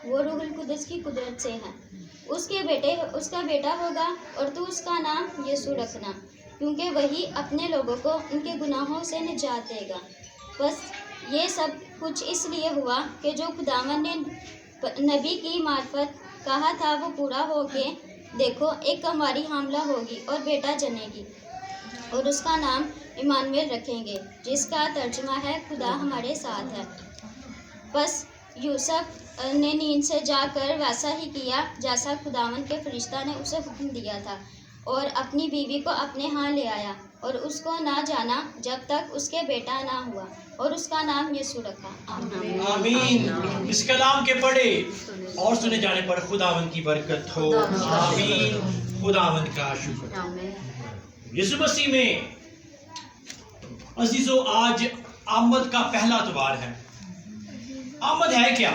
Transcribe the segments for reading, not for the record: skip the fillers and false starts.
وہ روح القدس کی قدرت سے ہے۔ اس کا بیٹا ہوگا اور تو اس کا نام یسوع رکھنا، کیونکہ وہی اپنے لوگوں کو ان کے گناہوں سے نجات دے گا۔ بس یہ سب کچھ اس لیے ہوا کہ جو خداوند نے نبی کی معرفت کہا تھا وہ پورا ہو کے دیکھو، ایک کنواری حاملہ ہوگی اور بیٹا جنے گی، اور اس کا نام ایمانویل رکھیں گے، جس کا ترجمہ ہے خدا ہمارے ساتھ ہے۔ بس یوسف نے نیند سے جا کر ویسا ہی کیا جیسا خداوند کے فرشتہ نے اسے حکم دیا تھا، اور اپنی بیوی کو اپنے ہاں لے آیا، اور اس کو نہ جانا جب تک اس کے بیٹا نہ ہوا، اور اس کا نام یسوع رکھا۔ آمین۔ اس کلام کے پڑھے اور سنے جانے پر خداوند کی برکت ہو۔ آمین۔ خداوند کا شکر۔ یسوع مسیح میں عزیزو، آج آمد کا پہلا اتوار ہے۔ آمد ہے کیا؟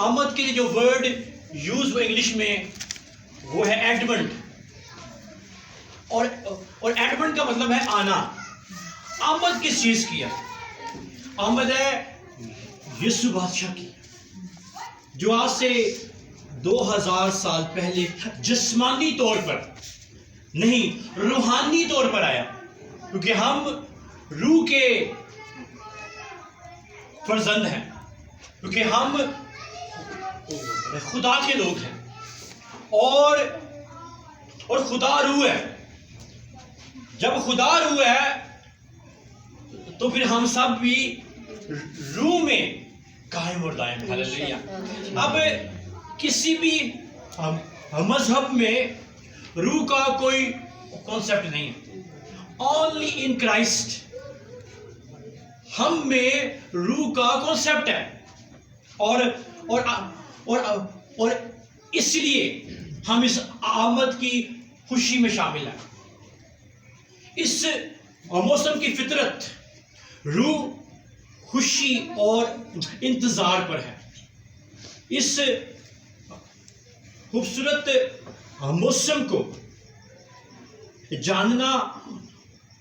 آمد کے لیے جو ورڈ یوز ہو انگلش میں وہ ہے ایڈونٹ، اور ایڈونٹ کا مطلب ہے آنا۔ آمد کس چیز کی ہے؟ آمد ہے یسوع بادشاہ کی، جو آج سے 2000 سال پہلے جسمانی طور پر نہیں، روحانی طور پر آیا، کیونکہ ہم روح کے فرزند ہیں، کیونکہ ہم خدا کے لوگ ہیں، اور خدا روح ہے۔ جب خدا روح ہے تو پھر ہم سب بھی روح میں قائم اور دائم ہیں۔ ہاللیلویہ۔ اب کسی بھی مذہب میں روح کا کوئی کانسیپٹ نہیں ہے، اونلی ان کرائسٹ ہم میں روح کا کانسیپٹ ہے، اور اس لیے ہم اس آمد کی خوشی میں شامل ہیں۔ اس موسم کی فطرت روح خوشی اور انتظار پر ہے۔ اس خوبصورت موسم کو جاننا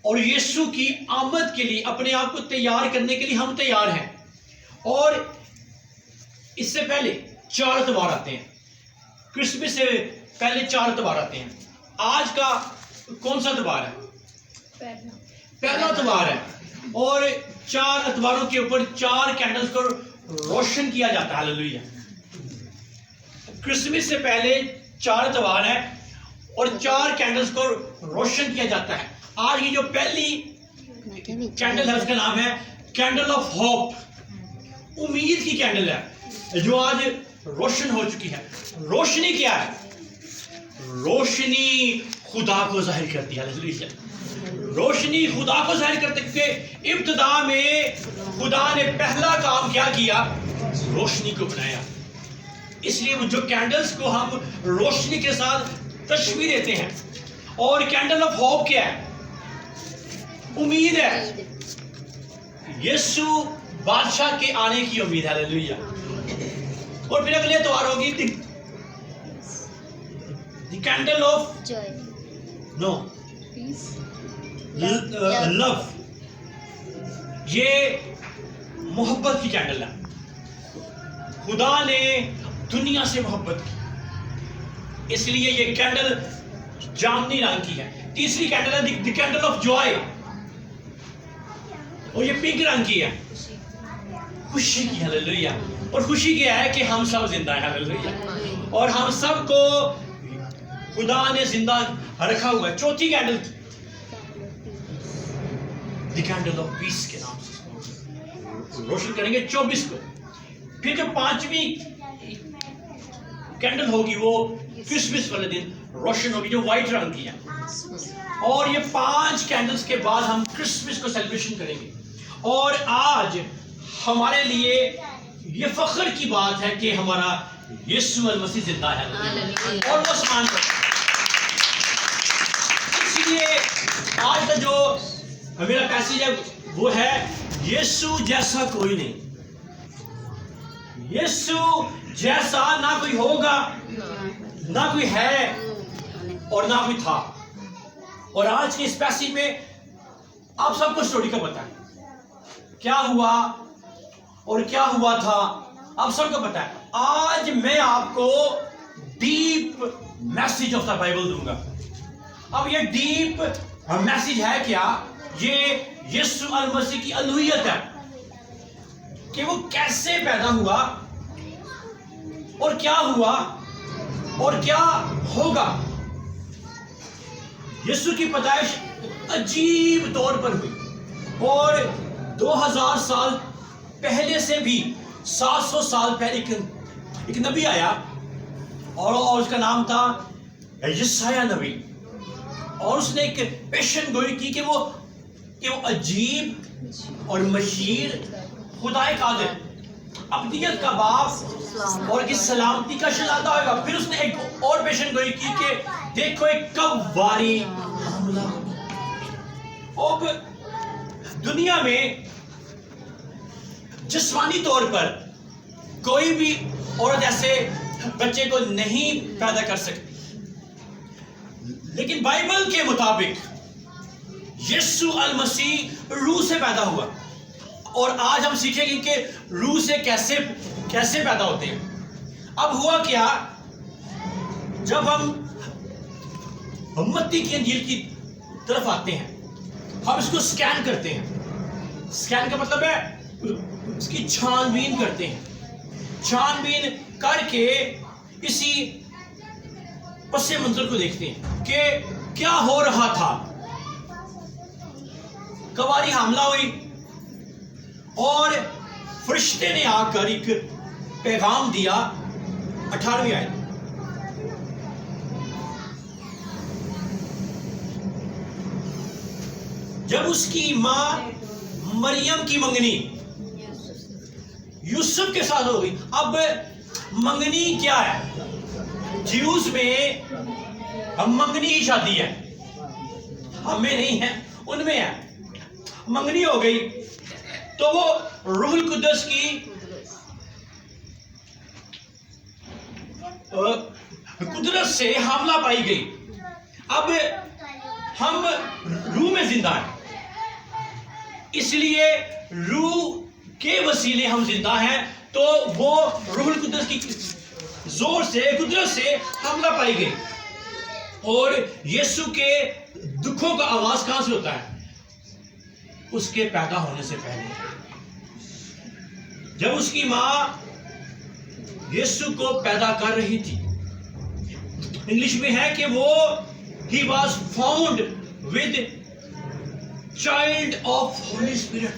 اور یسوع کی آمد کے لیے اپنے آپ کو تیار کرنے کے لیے ہم تیار ہیں۔ اور اس سے پہلے 4 اتوار آتے ہیں، کرسمس سے پہلے 4 اتوار آتے ہیں۔ آج کا کون سا اتوار ہے؟ پہلا اتوار ہے، اور 4 اتواروں کے اوپر 4 کینڈلز کو روشن کیا جاتا ہے۔ ہاللیلویہ۔ کرسمس سے پہلے 4 اتوار ہے اور 4 کینڈلز کو روشن کیا جاتا ہے۔ آج کی جو پہلی کینڈل ہے اس کا نام ہے کینڈل آف ہوپ، امید کی کینڈل ہے، جو آج روشن ہو چکی ہے۔ روشنی کیا ہے؟ روشنی خدا کو ظاہر کرتی ہے۔ ہاللیلویہ۔ روشنی خدا کو ظاہر کرتے، کہ ابتدا میں خدا نے پہلا کام کیا کیا؟ روشنی کو بنایا۔ اس لیے وہ جو کینڈلز کو ہم روشنی کے ساتھ تشبیہ دیتے ہیں۔ اور کینڈل آف ہوپ کیا ہے؟ امید ہے، یسوع بادشاہ کے آنے کی امید ہے۔ ہاللیلویہ۔ اور پھر اگلے اتوار ہوگی دی کینڈل آف لو، یہ محبت کی کینڈل ہے۔ خدا نے دنیا سے محبت کی، اس لیے یہ کینڈل جامنی رنگ کی ہے۔ تیسری کینڈل ہے دی کینڈل آف جوائے، اور یہ پنک رنگ کی ہے، خوشی کی۔ ہاللیلویہ۔ اور خوشی کیا ہے؟ کہ ہم سب زندہ ہیں۔ ہاللیلویہ۔ اور ہم سب کو خدا نے زندہ رکھا ہوا ہے۔ چوتھی candle the candle of peace کے نام سے روشن کریں گے 24 کو۔ پھر جو 5ویں کینڈل ہوگی وہ کرسمس والے دن روشن ہوگی، جو وائٹ رنگ کی ہے۔ اور یہ 5 کینڈلز کے بعد ہم کرسمس کو سیلیبریشن کریں گے۔ اور آج ہمارے لیے یہ فخر کی بات ہے کہ ہمارا یسوع المسیح زندہ ہے، اور وہ آسمان پر۔ اس لیے آج کا جو میرا پیسیج ہے وہ ہے یسوع جیسا کوئی نہیں۔ یسوع جیسا نہ کوئی ہوگا، نہ کوئی ہے، اور نہ کوئی تھا۔ اور آج کے اس پیسیج میں آپ سب کو سٹوری کا پتہ ہے، کیا ہوا اور کیا ہوا تھا، آپ سب کو پتہ ہے۔ آج میں آپ کو deep message of the Bible دوں گا. اب یہ ڈیپ میسج ہے کیا؟ یہ یسوع المسیح کی الوہیت ہے کہ وہ کیسے پیدا ہوا اور کیا ہوا اور کیا ہوگا. یسوع کی پیدائش عجیب طور پر ہوئی اور 2000 سال پہلے سے بھی 700 سال پہلے ایک نبی آیا اور اس کا نام تھا یسایہ نبی, اور اس نے ایک پیشن گوئی کی کہ وہ عجیب اور مشیر خدائے قادر, ابدیت کا باپ اور کی سلامتی کا شہزادہ ہوگا. پھر اس نے ایک اور پیشن گوئی کی کہ دیکھو ایک کواری حاملہ. اب دنیا میں جسمانی طور پر کوئی بھی عورت ایسے بچے کو نہیں پیدا کر سکتی, لیکن بائبل کے مطابق یسوع المسیح روح سے پیدا ہوا. اور آج ہم سیکھیں گے کہ روح سے کیسے پیدا ہوتے ہیں. اب ہوا کیا, جب ہم متی کی انجیل کی طرف آتے ہیں, ہم اس کو سکین کرتے ہیں. سکین کا مطلب ہے اس کی چھان بین کرتے ہیں. چھان بین کر کے اسی پس منظر کو دیکھتے ہیں کہ کیا ہو رہا تھا. کواری حاملہ ہوئی اور فرشتے نے آ کر ایک پیغام دیا. 18ویں آیت, جب اس کی ماں مریم کی منگنی یوسف کے ساتھ ہو گئی. اب منگنی کیا ہے؟ جیوز میں منگنی کی شادی ہے, ہمیں نہیں ہے, ان میں ہے. منگنی ہو گئی تو وہ روح القدس کی قدرت سے حاملہ پائی گئی. اب ہم روح میں زندہ ہیں, اس لیے روح کے وسیلے ہم زندہ ہیں. تو وہ روح القدس کی زور سے قدرت سے حاملہ پائی گئی. اور یسوع کے دکھوں کا آغاز کہاں سے ہوتا ہے؟ اس کے پیدا ہونے سے پہلے, جب اس کی ماں یسوع کو پیدا کر رہی تھی. انگلش میں ہے کہ وہ he was found with child of Holy Spirit.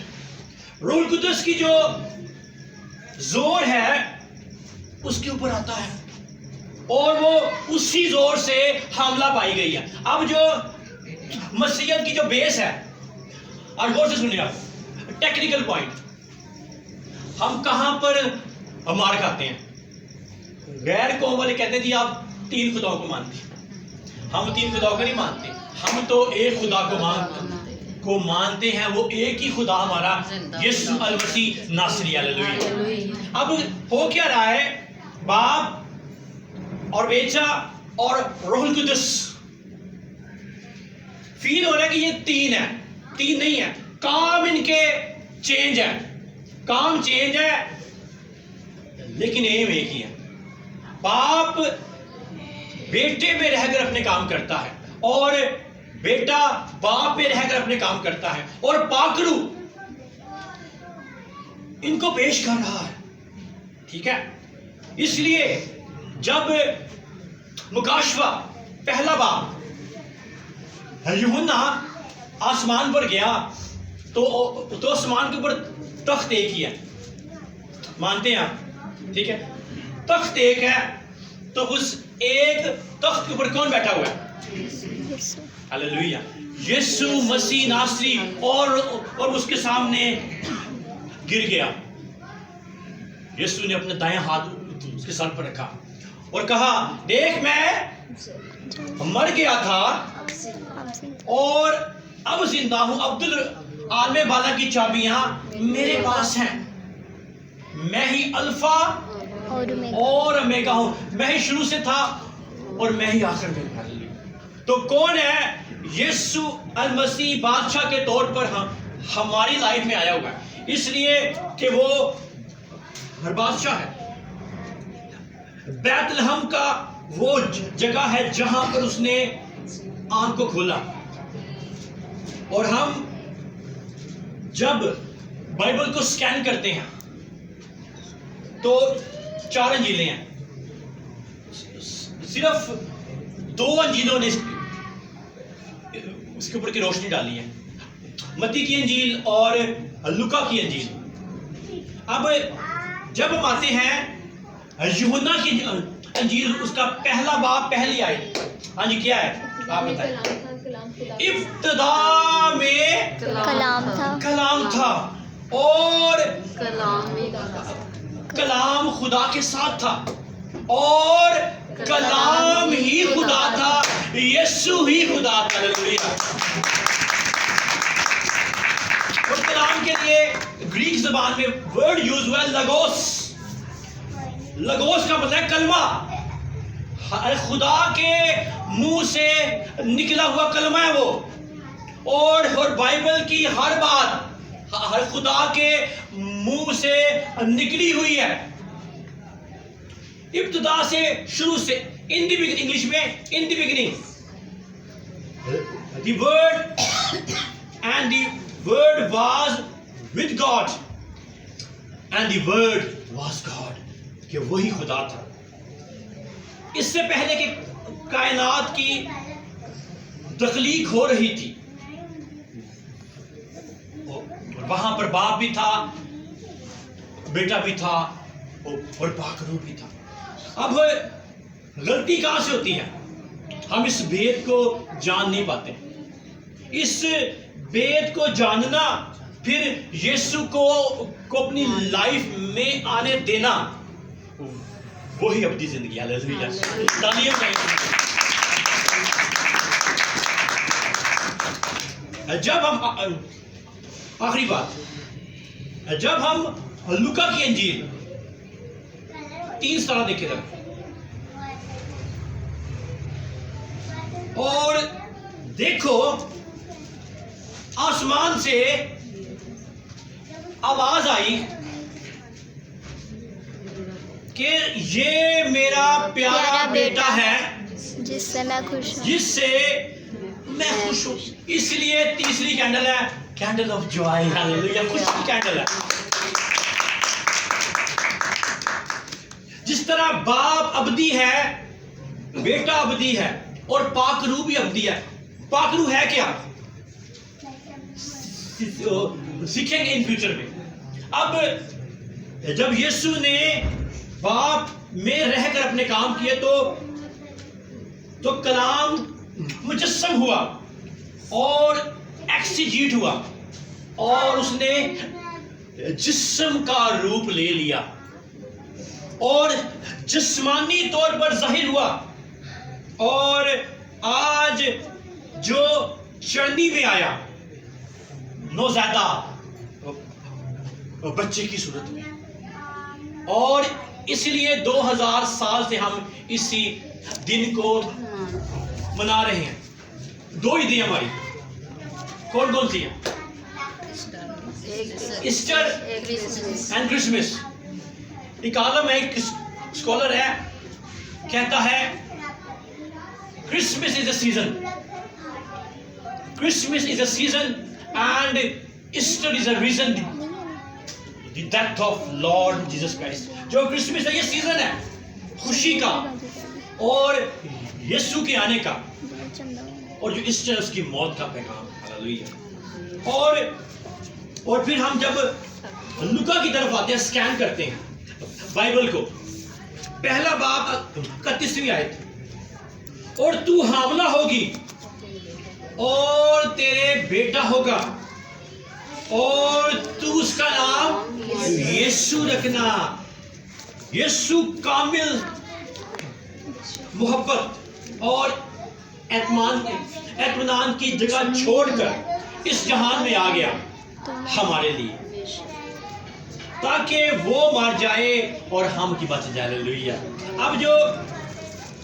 روح القدس کی جو زور ہے اس کے اوپر آتا ہے اور وہ اسی زور سے حاملہ پائی گئی ہے. اب جو مسیحیت کی جو بیس ہے, اور غور سے سنیے آپ, ٹیکنیکل پوائنٹ, ہم کہاں پر مار کھاتے ہیں؟ غیر قوم والے کہتے ہیں جی آپ 3 خداؤں کو مانتے ہیں. ہم 3 خداؤں کو نہیں مانتے, ہم تو ایک خدا کو مانتے ہیں. وہ ایک ہی خدا ہمارا یسوع المسیح ناصری. ہاللیلویہ. اب ہو کیا رہا ہے؟ باپ اور بیٹا اور روح القدس فیل ہو رہا ہے کہ یہ 3 ہے. 3 نہیں ہے, کام ان کے چینج ہے, کام چینج ہے, لیکن ایم ایک ہی ہے. باپ بیٹے میں رہ کر اپنے کام کرتا ہے اور بیٹا باپ میں رہ کر اپنے کام کرتا ہے, اور پاکڑو ان کو پیش کر رہا ہے. ٹھیک ہے, اس لیے جب مکاشفہ پہلا باب یوحنا آسمان پر گیا تو آسمان کے اوپر تخت ایک ہی ہے, مانتے ہیں آپ؟ ٹھیک ہے, تخت ایک ہے, تو اس ایک تخت کے اوپر کون بیٹھا ہوا ہے؟ ہاللیلویہ, یسوع مسیح ناصری. اور اس کے سامنے گر گیا. یسوع نے اپنا دائیں ہاتھ اس کے سر پر رکھا اور کہا, دیکھ میں مر گیا تھا اور اب زندہ ہوں. عالم بالا کی چابیاں میرے پاس ہیں. میں ہی الفا اور اومیگا ہوں, میں ہی شروع سے تھا اور میں ہی آخر میں. تو کون ہے؟ یسوع المسیح بادشاہ کے طور پر ہماری لائف میں آیا ہوا ہے, اس لیے کہ وہ ہر بادشاہ ہے. بیت لحم کا وہ جگہ ہے جہاں پر اس نے آنکھ کو کھولا. اور ہم جب بائبل کو سکین کرتے ہیں تو 4 انجیلیں ہیں. صرف 2 انجیلوں نے اس کے اوپر کی روشنی ڈالی ہے, متی کی انجیل اور لوکا کی انجیل. اب جب ہم آتے ہیں یوحنا کی انجیل, اس کا پہلا باب پہلی آیت, ہاں جی کیا ہے آپ بتائیں. ابتدا میں کلام تھا اور کلام خدا کے ساتھ تھا اور کلام ہی خدا تھا, یسوع ہی خدا تھا. ہلیلویا. اور کلام کے لیے گریک زبان میں ورڈ یوز ہوا ہے لگوس. لگوس کا مطلب ہے کلمہ, خدا کے منہ سے نکلا ہوا کلمہ ہے وہ. اور بائبل کی ہر بات ہر خدا کے منہ سے نکلی ہوئی ہے, ابتدا سے, شروع سے. ان دی بگننگ, انگلش میں in the beginning, the word and the word was with God and the word was God, کہ وہی خدا تھا. اس سے پہلے کہ کائنات کی تخلیق ہو رہی تھی, وہاں پر باپ بھی تھا, بیٹا بھی تھا اور پاک روح بھی تھا. اب غلطی کہاں سے ہوتی ہے؟ ہم اس بھید کو جان نہیں پاتے. اس بھید کو جاننا, پھر یسوع کو اپنی لائف میں آنے دینا, وہی ابدی زندگی. ہلیلویا. تعلیم جب ہم آخری بات, جب ہم لوکا کی انجیل 3 سارہ دیکھے تھے اور دیکھو آسمان سے آواز آئی کہ یہ میرا پیارا بیٹا ہے جس سے میں خوش ہوں. جس سے میں خوش ہوں. اس لیے تیسری کینڈل ہے کینڈل آف جوائے. ہلیلویا. خوشی کینڈل ہے. جس طرح باپ ابدی ہے, بیٹا ابدی ہے اور پاک روح بھی ابدی ہے. پاک روح ہے کیا سیکھیں گے ان فیوچر میں. اب جب یسوع نے باپ میں رہ کر اپنے کام کیے تو کلام مجسم ہوا اور ایکسیجیٹ ہوا اور اس نے جسم کا روپ لے لیا اور جسمانی طور پر ظاہر ہوا. اور آج جو چرنی میں آیا, نوزائیدہ بچے کی صورت میں, اور اس لیے 2000 سال سے ہم اسی دن کو منا رہے ہیں. 2 عیدیں ہماری کون کون سی ہیں؟ Easter and Christmas. ایک عالم ہے, ایک اسکالر ہے, کہتا ہے Christmas is a season, Christmas is a season and Easter is a reason, the death of Lord Jesus Christ. جو کرسمس ہے یہ سیزن ہے خوشی کا اور یسوع کے آنے کا, اور جو ایسٹر اس کی موت کا پیغام. ہلیلویا. اور پھر ہم جب لوکا کی طرف آتے ہیں, سکین کرتے ہیں بائبل کو, پہلا باب 31ویں آیت, اور تو حاملہ ہوگی اور تیرے بیٹا ہوگا اور تو اس کا نام یسوع رکھنا. یسوع کامل محبت اور اطمینان کی جگہ چھوڑ کر اس جہان میں آ گیا ہمارے لیے, تاکہ وہ مر جائے اور ہم کی بچ جائے. ہلیلویا. اب جو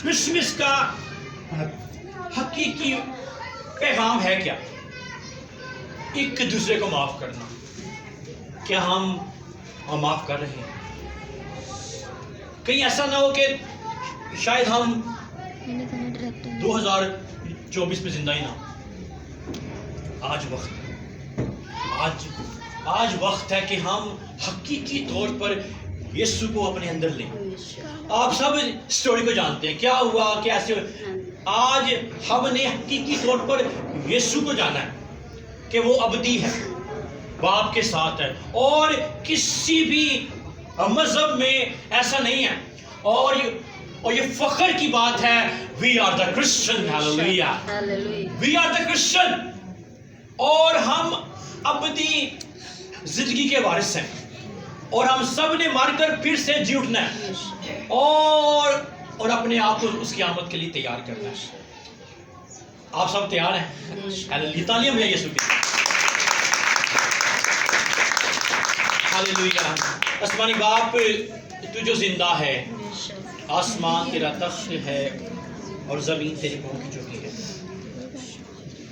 کرسمس کا حقیقی پیغام ہے کیا؟ ایک دوسرے کو معاف کرنا. کیا ہم معاف کر رہے ہیں؟ کہیں ایسا نہ ہو کہ شاید ہم 2024 میں زندہ ہی نہ ہو. آج وقت ہے کہ ہم حقیقی طور پر یسوع کو اپنے اندر لیں. آپ سب سٹوری کو جانتے ہیں کیا ہوا کیسے. آج ہم نے حقیقی طور پر یسوع کو جانا ہے کہ وہ ابدی ہے, باپ کے ساتھ ہے, اور کسی بھی مذہب میں ایسا نہیں ہے. اور یہ فخر کی بات ہے, we are the Christian. Hallelujah, we are the Christian. اور ہم ابدی زندگی کے وارث ہیں, اور ہم سب نے مر کر پھر سے جی اٹھنا ہے, اور اپنے آپ کو اس کی آمد کے لیے تیار کرنا ہے. آپ سب تیار ہیں؟ ہاللیلویا, تعلیم ہے یسوع کی. ہاللیلویا. آسمانی باپ, تو جو زندہ ہے, آسمان تیرا تخت ہے اور زمین تیرے پاؤں کی چوکی ہے.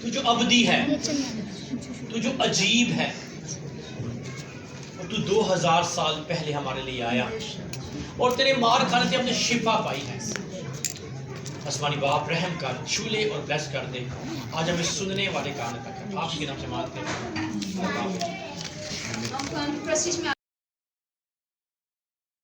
تو جو ابدی ہے, تو جو عجیب ہے, اور تو 2000 سال پہلے ہمارے لیے آیا, اور تیرے مار کھانے سے ہم نے شفا پائی ہے. آسمانی باپ رحم کر, چھو لے اور بلیس کر دے. آج ہمیں سننے والے کان تک آپ کے نام سے مانگتے ہیں.